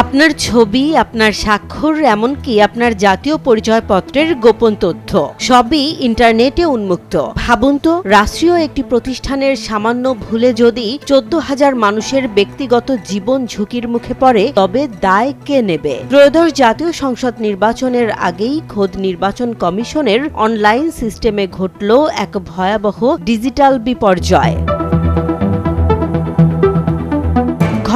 আপনার ছবি, আপনার স্বাক্ষর, এমনকি আপনার জাতীয় পরিচয়পত্রের গোপন তথ্য সবই ইন্টারনেটে উন্মুক্ত। ভাবুন তো, রাষ্ট্রীয় একটি প্রতিষ্ঠানের সামান্য ভুলে যদি 14,000 মানুষের ব্যক্তিগত জীবন ঝুঁকির মুখে পড়ে, তবে দায় কে নেবে? ত্রয়োদশ জাতীয় সংসদ নির্বাচনের আগেই খোদ নির্বাচন কমিশনের অনলাইন সিস্টেমে ঘটল এক ভয়াবহ ডিজিটাল বিপর্যয়।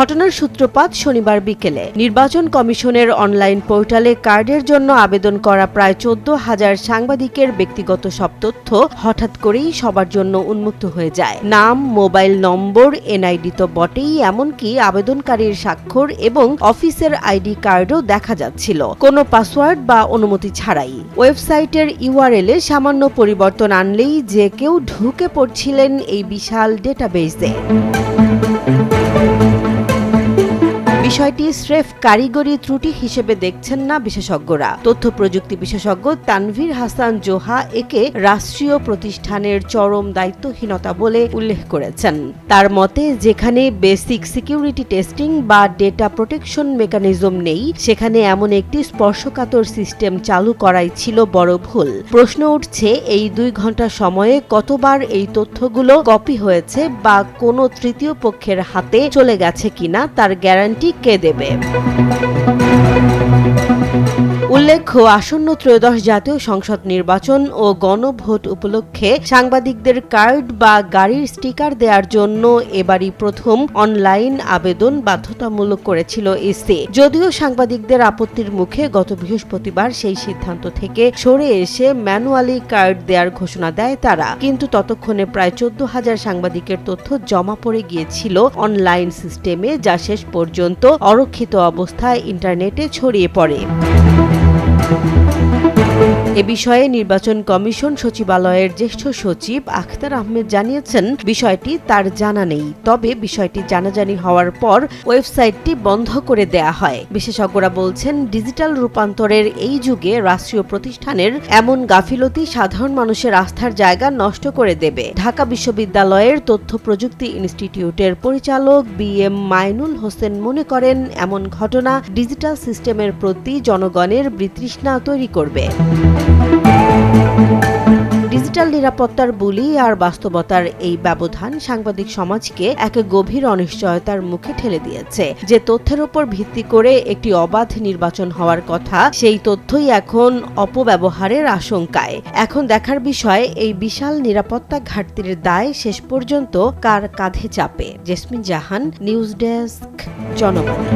ঘটনার সূত্রপাত শনিবার বিকেলে নির্বাচন কমিশনের অনলাইন পোর্টালে কার্ডের জন্য আবেদন করা প্রায় 14,000 সাংবাদিকের ব্যক্তিগত সব তথ্য হঠাৎ করেই সবার জন্য উন্মুক্ত হয়ে যায়। নাম, মোবাইল নম্বর, এনআইডি তো বটেই, এমনকি আবেদনকারীর স্বাক্ষর এবং অফিসের আইডি কার্ডও দেখা যাচ্ছিল, কোনো পাসওয়ার্ড বা অনুমতি ছাড়াই। ওয়েবসাইটের ইউআরএলে সামান্য পরিবর্তন আনলেই যে কেউ ঢুকে পড়ছিলেন এই বিশাল ডেটাবেসে। বিষয়টি স্রেফ কারিগরি ত্রুটি হিসেবে দেখছেন না বিশেষজ্ঞরা। তথ্য প্রযুক্তি বিশেষজ্ঞ তানভীর হাসান জোহা একে রাষ্ট্রীয় প্রতিষ্ঠানের চরম দায়িত্বহীনতা বলে উল্লেখ করেছেন। তার মতে, যেখানে বেসিক সিকিউরিটি টেস্টিং বা ডেটা প্রোটেকশন মেকানিজম নেই, সেখানে এমন একটি স্পর্শকাতর সিস্টেম চালু করাই ছিল বড় ভুল। প্রশ্ন উঠছে, এই 2 ঘন্টা সময়ে কতবার এই তথ্যগুলো কপি হয়েছে বা কোনো তৃতীয় পক্ষের হাতে চলে গেছে কিনা তার গ্যারান্টি কে দেবে? উল্লেখ্য, আসন্ন ত্রয়োদশ জাতীয় সংসদ নির্বাচন ও গণভোট উপলক্ষে সাংবাদিকদের কার্ড বা গাড়ির স্টিকার দেওয়ার জন্য এবারই প্রথম অনলাইন আবেদন বাধ্যতামূলক করেছিল ইসি। যদিও সাংবাদিকদের আপত্তির মুখে গত বৃহস্পতিবার সেই সিদ্ধান্ত থেকে সরে এসে ম্যানুয়ালি কার্ড দেওয়ার ঘোষণা দেয় তারা, কিন্তু ততক্ষণে প্রায় 14,000 সাংবাদিকের তথ্য জমা পড়ে গিয়েছিল অনলাইন সিস্টেমে, যা শেষ পর্যন্ত অরক্ষিত অবস্থায় ইন্টারনেটে ছড়িয়ে পড়ে। এ বিষয়ে নির্বাচন কমিশন সচিবালয়ের জ্যেষ্ঠ সচিব আখতার আহমেদ জানিয়েছেন, বিষয়টি তার জানা নেই, তবে বিষয়টি জানাজানি হওয়ার পর ওয়েবসাইটটি বন্ধ করে দেয়া হয়। বিশেষজ্ঞরা বলছেন, ডিজিটাল রূপান্তরের এই যুগে রাষ্ট্রীয় প্রতিষ্ঠানের এমন গাফিলতি সাধারণ মানুষের আস্থার জায়গা নষ্ট করে দেবে। ঢাকা বিশ্ববিদ্যালয়ের তথ্য প্রযুক্তি ইনস্টিটিউটের পরিচালক BM মাইনুল হোসেন মনে করেন, এমন ঘটনা ডিজিটাল সিস্টেমের প্রতি জনগণের বিতৃষ্ণা তৈরি করবে। ডিজিটাল নিরাপত্তার বুলি আর বাস্তবতার এই ব্যবধান সাংবাদিক সমাজকে এক গভীর অনিশ্চয়তার মুখে ঠেলে দিয়েছে। যে তথ্যের উপর ভিত্তি করে একটি অবাধ নির্বাচন হওয়ার কথা, সেই তথ্যই এখন অপব্যবহারের আশঙ্কায়। এখন দেখার বিষয়, এই বিশাল নিরাপত্তা ঘাটতির দায় শেষ পর্যন্ত কার কাঁধে চাপে। জেসমিন জাহান, নিউজ ডেস্ক, জনবাণী।